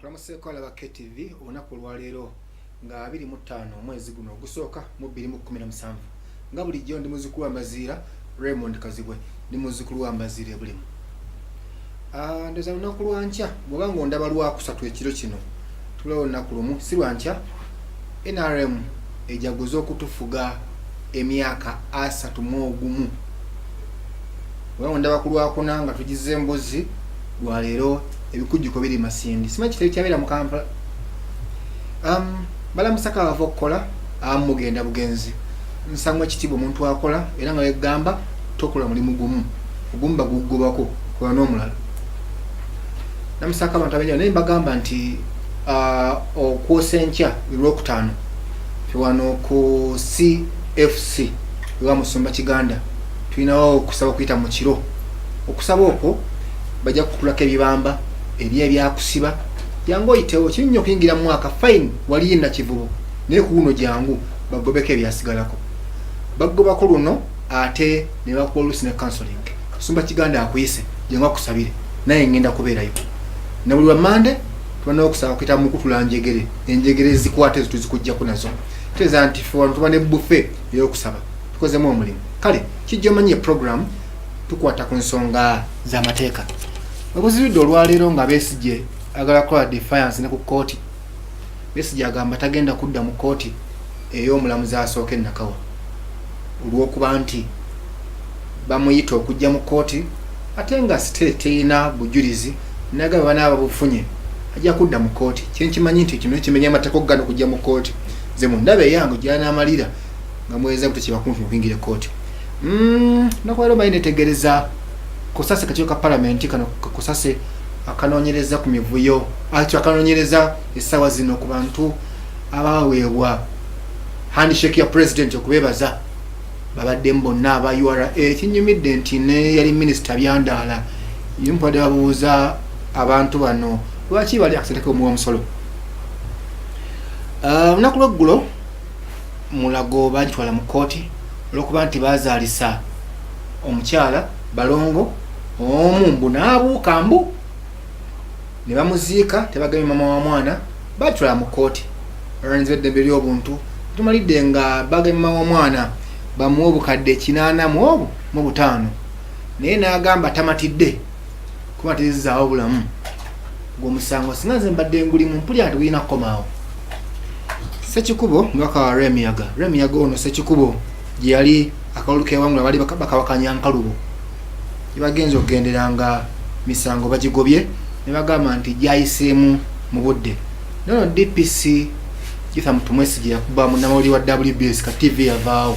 Tulamuseeko alaba KTV olunaku lwaleero nga 25 omwezi guno ogusooka mu 2017 nga bulijjo ndi muzzukulu wa Maziira Raymond Kazibwe ndi muzzukulu wa Maziira Ebulimu. Ndoza lunaku lwankya bw'oba ng'ondaba lwakusatu ekiro kino tulewo olunaku lumu si lwankya NRM ejaguza okutufuga emyaka 31 bw'oba ng'ondaba ku lwakuna nga tugize embuzi lwaleero ebikujjuko biri Masindi simanyi kitali kyabeera mu Kampala. Balamusaka abava okukola mugenda bugenzi nsangu ekitiibwa omuntu akola era nga yegamba tokola mulimu gumu ogumu bagugobako kola n'omulala. Namusaka abantu abenjawulo naye mbagamba nti okwosa enkya Lwokutaano wano ku CFC ewa Musumba Kiganda tulinawo okusaba okuyita mu kiro. Okusaba okwo bajja kutulako ebibamba ebyakusiba jangu oyitewo kinnyo okuyingira mu mwaka fine wali yenna kivubo naye ku guno jangu bagobeko ebyasigalako bagobako luno ate ne bakuwa oluusi ne counseling. Musumba Kiganda akuyise jangu akusabire naye ngenda kubeerayo na buli Mande tulina okusaba okuyita mu kutula enjegere ezikwate tuzikujjako nazo teeza nti ffe wano tuba ne buffet ey'okusaba tukozemu omulimu. Kale kijja omanye program tukwata ku nsonga z'amateeka. Obuziridde olwaleero nga Besigye agala kukola defiance ne ku kooti. Besigye agamba tagenda kudda mu kooti ey'omulamuzi asooka e Nakawa olw'okuba nti bamuyita okujja mu kooti ate nga state terina bujulizi naga banaaba bufunye ajja kudda mu kooti. Kyenkimanyi nti kino kimenya amateeka okugana okujja mu kooti ze mu ndabe yange gy'anaamalira nga mweza buto kibakumpi okuyingira kooti. Nakwaleero bayina etegereza kusase kakiiko ka parliament kano kusase akanoonyereza ku mivuyo akanoonyereza essaawa zino ku bantu abaweebwa handshake ya president okubeebaza babaddemu bonna aba URA. Kinyumidde nti ne yali minisita Byandaala yimpadde babuuza abantu bano lwaki bali akasenteko omuwa omusolo. Olunaku lw'eggulo Mulago bagitwala mu kooti olw'okuba nti bazaalisa omukyala Balongo omu mbu n'abuuka mbu ne bamuziika tebagambye mama wa mwana batwala mu kooti olwaniza eddembe ly'obuntu tumalidde nga bagambye mama wa mwana bamuwa obukadde 85 naye n'agamba tamatidde kuba tezizaawo bulamu gw'omusango singa nze mbadde ngulimu mpulira nti gulina kukomaawo. Ssekikubo mubaka wa Remiyaga ono Ssekikubo gye yali akalulu k'ewangula bali bakawakanya Nkalubo bagenza okugenderanga misango bagigobye ne bagamba nti gyayiseemu mu budde. Nono DPC Kitha Mutumwesigye yakuba munnamawulire wa WBS ka TV yavaawo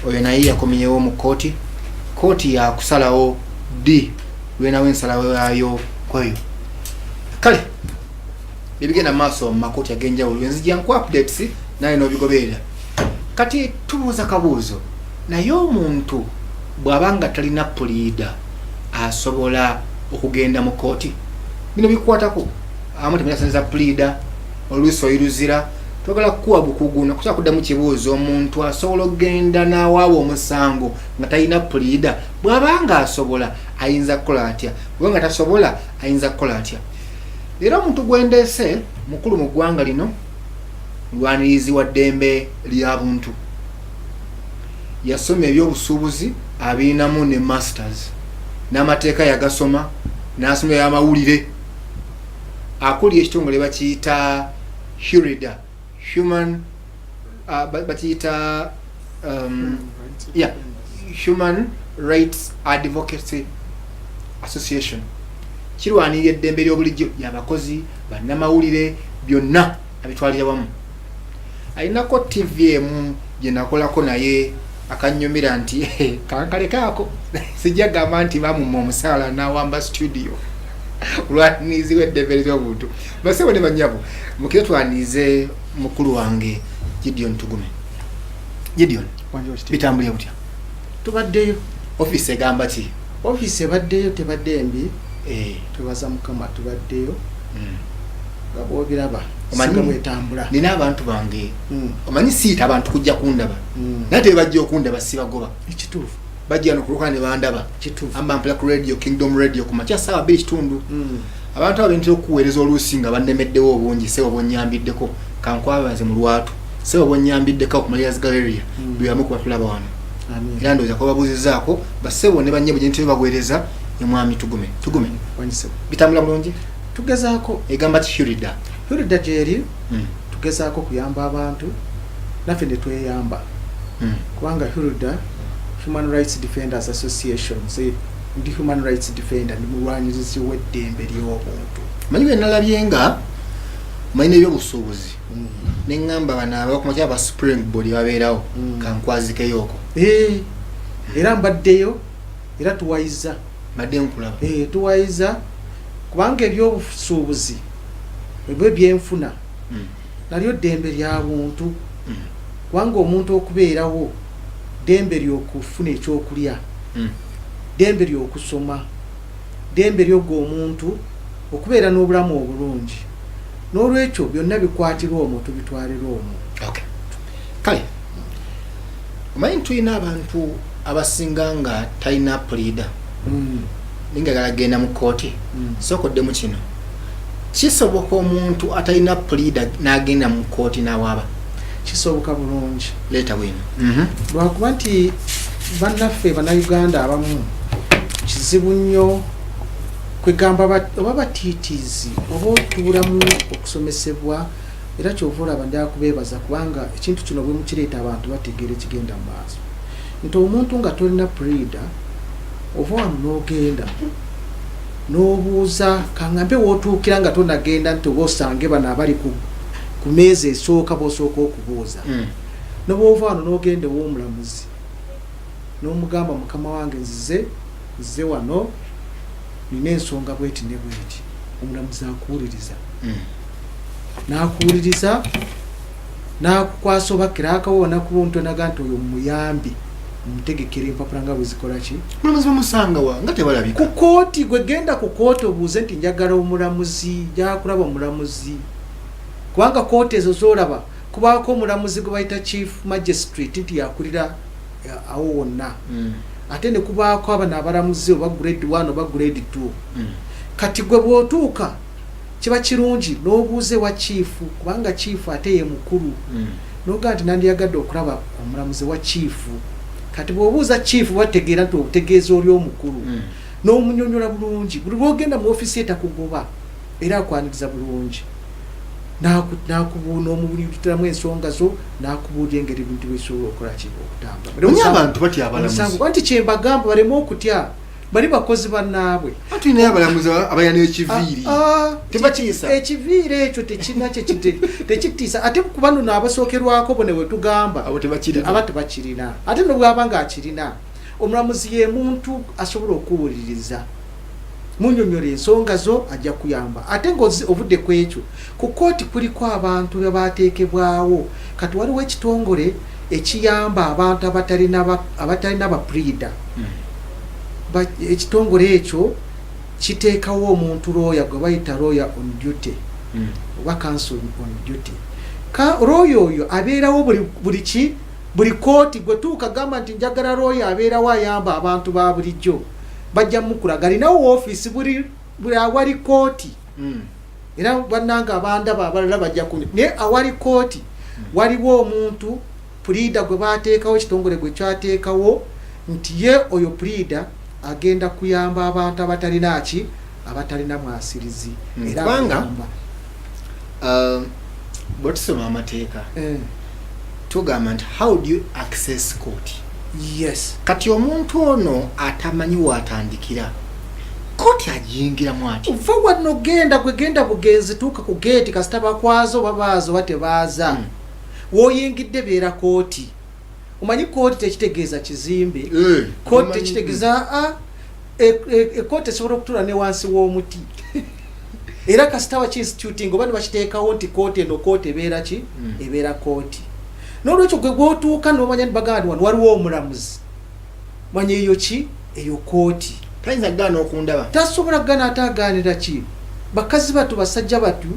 oyo naye yakomyewo mu kooti ya kusalawo D lwenawo ensalawo yaayo kweyo. Kale bibigenda maaso mu makooti ag'enjawulo enzijja nku updates naye n'obigoberera. Kati tubuuza kabuuzo naye omuntu bw'abanga talina puliida asobola okugenda mu kooti bino bikwatako amu temulasanza puliida oluusi oyiruzira twagala kukuwa bukugu nakusobola kudda mu kibuuzo omuntu asobola okugenda n'awaaba omusango nga talina puliida bw'abanga asobola ayinza kukola atya bw'abanga tasobola ayinza kukola atya. Era omuntu gwendeese mukulu mu ggwanga lino mulwanirizi wa ddembe lya buntu yasoma ebyobusuubuzi abiinamu ne masters n'amateeka yagasoma n'asoma y'amawulire akuli ekitongole bakiyita HURIDA Human Rights Advocacy Association kirwanirira eddembe ly'obulijjo y'abakozi bannamawulire byonna abitwalira wamu. Alinako TV emu gye nakolako naye akanyumira nti kankalekaako sijja gamba nti bamumma omusaala n'awamba studio lwanirizi w'eddembe ly'obuntu basebo ne banyabo mukire twanirize mukulu wange Gideon Tugume. Gideon bitambulira butya? Tubaddeyo office egamba ki? Office ebaddeyo tebadde embi tubaza Mukama tubaddeyo nga bw'obiraba omanyi bwetambula nina abantu bange omanyi siita abantu kujja kundaba naye tebajja okundaba sibagoba ekituufu bajja n'okulukana ne bandaba amba mpula ku radio Kingdom Radio ku makya ssaawa 2 kitundu abantu abintu okuweereza olusinga bannemeddewo obungi sebo bonyambiddeko kankwabaze mu lwatu sebo bonyambiddeko okumaliriza galleria byamu kubatulaba wano era ndowooza ko babuuzizaako basebo ne banyebo gye baweereza emwami tugume bitambula bulungi tugezaako egamba ti Hurida gyeri tugezaako kuyamba abantu naffe ne tweyamba kubanga Hurida Human Rights Defenders Association ndi human rights defender ndi mulwanyirizi w'eddembe ly'obuntu manyi bwe nalabye nga mayina ebyobusuubuzi neŋŋamba bano abakumakya aba Springboard babeerawo kankwazikeyo okwo era mbaddeyo era tuwayiza mbadde nkulaba tuwayiza kubanga ebyobusuubuzi ebyo byenfuna nalyo ddembe lya buntu kubanga omuntu okubeerawo ddembe ly'okufuna ekyokulya dembe lyokusoma dembe ly'ogwo omuntu okubeera n'obulamu obulungi n'olwekyo byonna bikwatirwa omwo tubitwalira omwo kale omanyi tulina abantu abasinga nga talina pleader ningagala genda mu kooti sookoddemu kino kisoboka omuntu atalina pleader n'agenda mu kooti n'awaaba kisoboka bulungi leeta bwino lwakuba nti bannaffe bannayuganda abamu kizibu nnyo kwegamba oba batiitiizi oba otuulamu okusomesebwa era kyova olaba ndyakubeebaza kubanga ekintu kino bwe mukireeta abantu bategeera ekigenda mu maaso nti omuntu nga tolina pleader ova wano n'ogenda n'obuuza kaŋŋambe wootuukira nga tonagenda nti oba osange bano abali ku meeza esooka b'osooka okubuuza nobwova wano n'ogenda ew'omulamuzi n'omugamba mukama wange nzize wano nina ensonga bweti ne bweti omulamuzi akuwuliriza n'akuwuliriza n'akukwasa obakira akawoona ku buntu naga nti oyo muyambi mutegekera empapula nga bwezikola ki omulamuzi bamusanga wa nga tebalabika ku kooti gwe genda ku kooti obuuze nti njagala omulamuzi jakulaba omulamuzi kubanga kooti ezo zolaba kubaako omulamuzi gwe bayita chief magistrate nti yakulira awo wonna ate ne kubaako abana abalamuzi oba grade 1 oba grade 2 kati gwe bw'otuuka kiba kirungi n'obuuze wa chief kubanga chief ate ye mukulu noga nti nandiyagadde okulaba omulamuzi wa chief kati bw'obuuza chief bategeera nti obutegeeza oli omukulu n'omunyonyola bulungi buli bw'ogenda mu ofisi etakugoba era akwaniriza bulungi n'omubuliramu ensonga zo n'akubuulira engeri ebintu bisobola okukola kiba okutambula abantu batya abalamuzi nti kyembagamba baleme okutya bali bakozi bannaabwe tulinayo abalamuzi abayana ekiviiri tebakiyisa ekiviiri ekyo tekitiisa ate kuba nno abasookerwako bone we tugamba aba tebakirina ate nobwaba ng'akirina omulamuzi ye muntu asobola okuwuliriza munyonyola ensonga zo ajja kuyamba ate ng'ovudde ku ekyo ku kooti kuliko abantu bebateekebwawo kati waliwo ekitongole ekiyamba abantu abatalina bapleader ekitongole ekyo kiteekawo omuntu lawyer gwe bayita lawyer on duty oba counsel on duty lawyer oyo abeerawo buli kooti gwe tuukagamba nti njagala lawyer abeerawo ayamba abantu ba bulijjo bajja mukulaga alinawo office buli awali kooti era bannanga abandaba abalala bajja naye awali kooti waliwo omuntu pleader gwe bateekawo ekitongole gwe kyateekawo nti ye oyo pleader agenda kuyamba abantu abatalina mwasirizi era kubanga bwetusoma amateeka tugamba nti how do you access court yes kati omuntu ono atamanyi watandikira kooti agiyingiramu ati uva wano genda bugenzi tuuka ku geeti kasita bakwazo babaazo batebaaza woyingidde beera kooti omanyi kooti tekitegeeza kizimbe kooti tekitegeeza kooti esobola okutuula ne wansi w'omuti era kasita bakiinstituting oba ne bakiteekawo nti kooti eno kooti ebeera ki ebeera kooti n'olwekyo gwe bw'otuuka n'omanya nibagamba nti wano waliwo omulamuzi manya eyo ki eyo kooti tayinza kugaana okundaba tasobola kugaana atagaanira ki bakazi batu basajja batu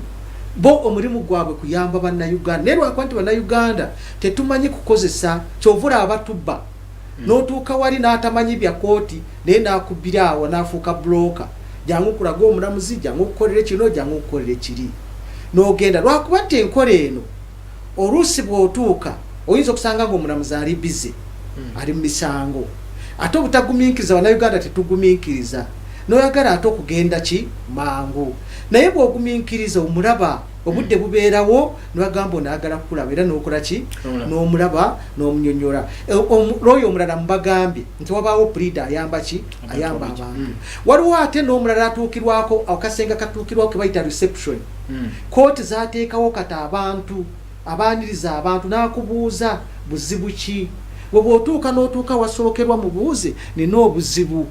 bo omulimu gwabwe kuyamba bannayuganda naye lwakuba nti bannayuganda tetumanyi kukozesa kyovula abatubba n'otuuka wali n'atamanyi bya kooti naye n'akubbira awo n'afuuka bulooka jangu kulaga omulamuzi jangu okukolera kino jangu okukolera kiri n'ogenda lwakuba nti enkola eno oluusi bw'otuuka oyinza okusanga ng'omulamuzi ali bize ali mu misango ate obutagumiikiriza bannayuganda tetugumiikiriza n'oyagala ate okugenda ki mangu naye bw'ogumiikiriza omulaba obudde bubeerawo nibagamba onaagala kukulaba era n'okola ki n'omulaba n'omunyonyola looyo omulala mubagambye nti wabaawo pulida ayamba ki ayamba abantu waliwo ate n'omulala atuukirwako akasenga katuukirwako ke bayita reception kooti zaateekawo kati abantu abaaniriza abantu n'akubuuza buzibu ki bwe bw'otuuka n'otuuka wasookerwa mubuuze nina obuzibu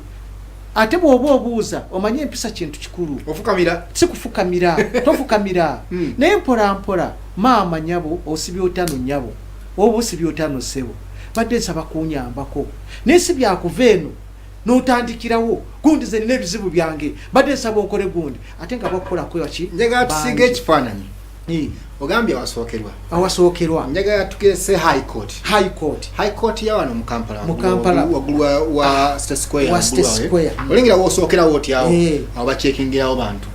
ate bw'oba obuuza omanye empisa kintu kikulu ofukamira si kufukamira tofukamira naye mpola mpola maama nyabo osibye otano nyabo oba osibye otano sebo badde nsaba kunyambako naye si byakuva eno n'otandikirawo gundi ze nina ebizibu byange badde nsaba onkole gundi ate nga bakukola kwewaki njagala tusiga ekifaananyi ogambye awasookerwa njagala tugese high court ya wano mu Kampala waggulu wa State Square olengera wosookerawo otyawo awo bakyekingirawo bantu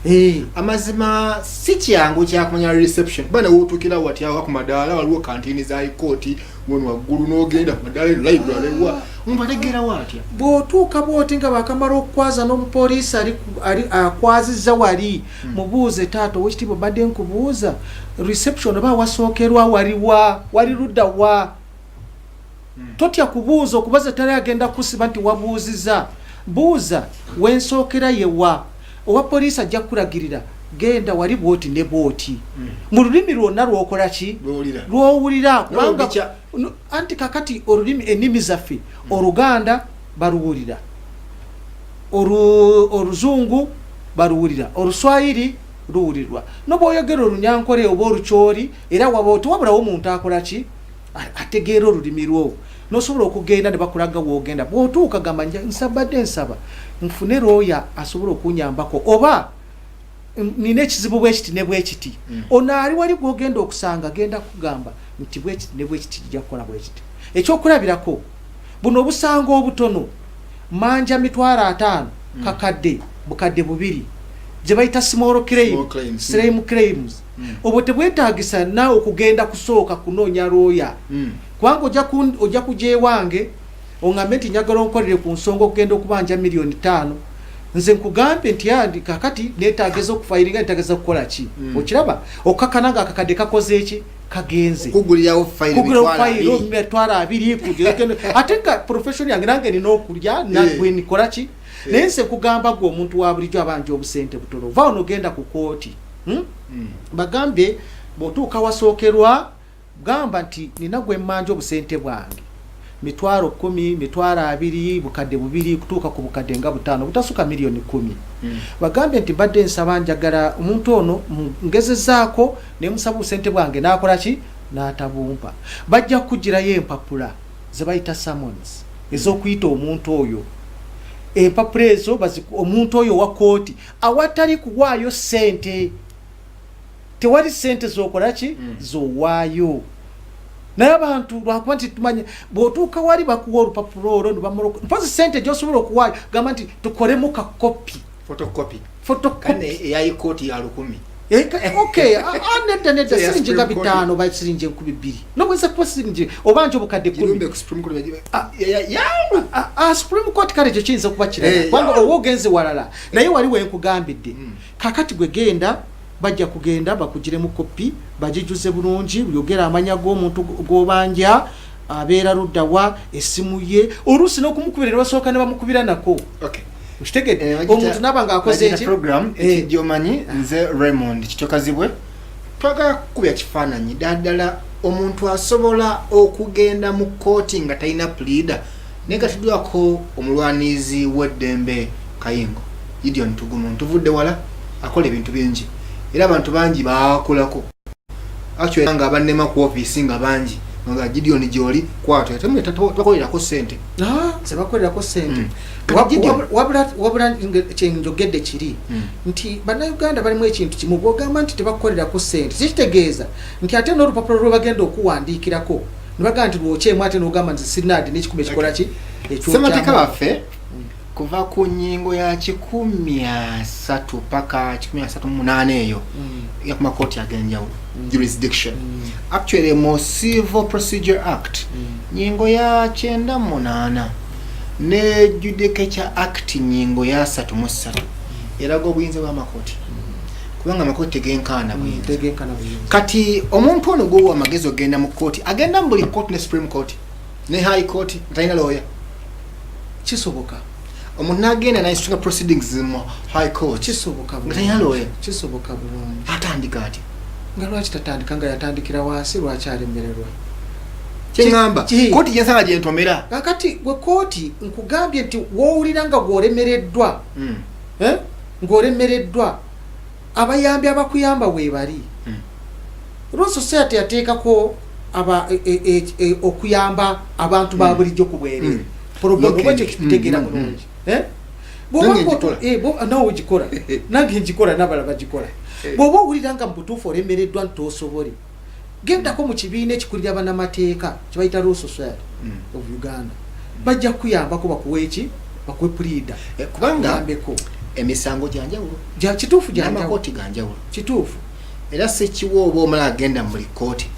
amazima si kyangu kyakumanya reception kuba newootuukirawo watyawo ku madaala waliwo kantini za high court wano waggulu n'ogenda ku madaala library wa omuntu ategeerawo atya bw'otuuka bw'oti nga bakamala okukwaza n'omupoliisi akwazizza wali mubuuze taata owekitiibwa badde nkubuuza reception oba wasookerwa wali ludda wa totya kubuuza okubaza tali agenda kusiba nti wabuuziza buuza wensookera yewa owa poliisi ajja kulagirira genda wali bwoti ne bwoti mu lulimi lwonna lwokola ki lwowulira kubanga anti kakati olulimi ennimi zaffe Oluganda baluwulira Oluzungu baluwulira Oluswayiri luwulirwa n'obwoyogera Olunyankole oba Olukyoli era wabulawo omuntu akola ki ategeera olulimi lwo n'osobola okugenda ne bakulaga woogenda bw'otuuka gamba nsabadde nsaba nfune looya asobola okunyambako oba nina ekizibu bwekiti ne bwekiti ono ali wali gw'ogenda okusanga genda kugamba nti bwekiti ne bwekiti kijja kukola bwekiti ekyokulabirako buno obusanga obutono manja 5,000 kakadde bukadde bubiri gye bayita small claims obwo tebwetaagisa naawe okugenda kusooka kunoonya looya kubanga ojja kujja ewange oŋŋambe nti njagala onkolere ku nsonga okugenda okubanja $5,000,000 nze nkugambye nti yandi kakati neetaageza okufayiringa neetaageza okukola ki okiraba okukakana nga akakadde kakoze eki kagenze kugulirawo fayiro 200 ate nga profession yange nange nina okulya nagwe nikola ki naye nse nkugamba gwe omuntu wa bulijjo abanja obusente butono va ono genda ku kooti bagambye bw'otuuka wasookerwa gamba nti nina gwe mmanja obusente bwange 10,000, 20,000 bukadde bubiri kutuuka ku bukadde nga 5 butasuka $1,010,000 bagambye nti badde nsaba njagala omuntu ono ngezezaako ne musaba obusente bwange n'akola ki n'atabumpa bajja kugirayo empapula ze bayita summons ez'okuyita omuntu oyo empapula ezo omuntu oyo wa kooti awatali kuwaayo ssente tewali ssente z'okola ki z'owaayo naye abantu lwakuba nti tumanye bw'otuuka wali bakuwa olupapula olwo nibamala mpozi ssente gy'osobola okuwaayo gamba nti tukolemu kakopi photocopy eya ikooti ya 10,000 okay nedda siringi nga 5 oba siringi 2,000 nobweza kuba siringi oba nti obukadde 10 Supreme Court kale ekyo kiyinza okuba kirala kubanga oba ogenze walala naye wali wenkugambidde kakati gwe genda bajja kugenda bakugiremu kopi bagijuze bulungi byogera amanya g'omuntu g'obanja abeera ludda wa essimu ye oluusi n'okumukubira basooka ne bamukubira nako ukitegedde omuntu nabanga akoze eki program ekijjomanyi nze Raymond kitokazibwe twagala kukubya kifaananyi ddala omuntu asobola okugenda mu kooti nga talina pleader naye katuddwako omulwanizi w'eddembe Kayingo Gideon Tugunu ntuvudde wala akola ebintu bingi era abantu bangi baakolako actually nga abannema ku office nga bangi nga Gideon gyoli kwato yatemwe twakolerako ssente sebakolerako ssente wabula kyenjogedde kiri nti bannayuganda balimu ekintu kimu bw'ogamba nti tebakolerako ssente kikitegeeza nti ate n'olupapula lwe bagenda okuwandiikirako ne bagamba nti lwokyemu ate n'ogamba nti sinadi n'ekikuba ekikola ki ssemateeka baffe kuva ku nnyingo ya 13 paka 13 eyo ya ku makooti ag'enjawulo jurisdiction actually mu Civil Procedure Act nnyingo ya 98 ne Judicature Act nnyingo ya 33 eraga obuyinza bw'amakooti kubanga amakooti tegenkana buyinza kati omuntu ono gwo amagezi ogenda mu kooti agenda mu buli kooti ne Supreme Court ne High Court talina lawyer kisoboka omuntu n'agenda n'ayisitula proceedings mu High Court kisoboka talina lawyer kisoboka bulungi atandika ati nga lwaki tatandika nga yatandikira wansi lwaki alemererwa kyengamba kooti gyensanga gyentomera kakati gwe kooti nkugambye nti woowulira nga gwolemereddwa ng'olemereddwa abayambi abakuyamba weebali Law Society yateekako okuyamba abantu ba bulijjo ku bwereere bwekyo kitegeera bulungi nawe ogikola nange ngikola n'abala bagikola bw'oba owulira nga mu butuufu olemereddwa ntoosobole gendako mu kibiina ekikulira bannamateeka kibayita Law Society of Uganda bajja kuyambako bakuweeki bakuwe puliida kubanga emisango gyanjawulo kituufu n'amakooti ganjawulo kituufu era sekiwa oba omala agenda muri kooti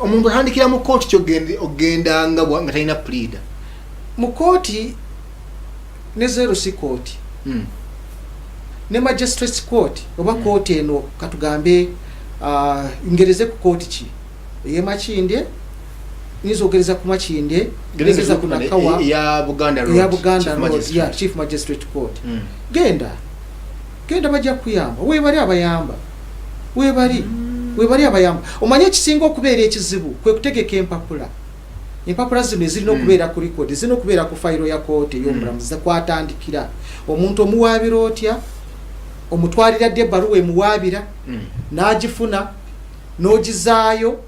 omuntu atandikira mu kooti kyogendanga nga talina puliida mu kooti ne zero si kooti ne magistrates court oba kooti eno katugambe ngereze ku kooti ki eyemakinde nizo ogereza ku makinde gereza ku Nakawa ya Buganda Road ya Chief Magistrate Court genda bajja kuyamba weebali abayamba weebali abayamba omanye ekisinga okubeera ekizibu kwe kutegeka empapula zino ezirina okubeera ku record zirina okubeera ku fayiro ya kooti ey'omulamuzi kwatandikira omuntu omuwaabira otya omutwalira dde ebbaluwa emuwaabira n'agifuna n'ogizaayo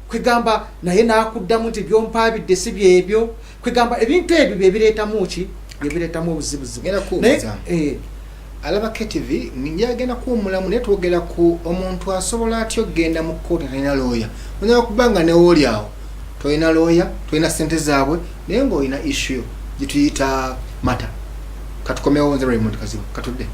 kwegamba naye n'akuddamu nti byompaabidde si byebyo kwegamba ebintu ebyo byebireetamu obuzibuzibu alaba KTV njagenda kuwumulamu naye twogera ku omuntu asobola atya okgenda mu kooti talina looya onyala kubanga newooli awo tolina looya tolina ssente zaabwe naye ng'olina issue gye tuyita mata katukomewo nze Raymond Kazibu katudde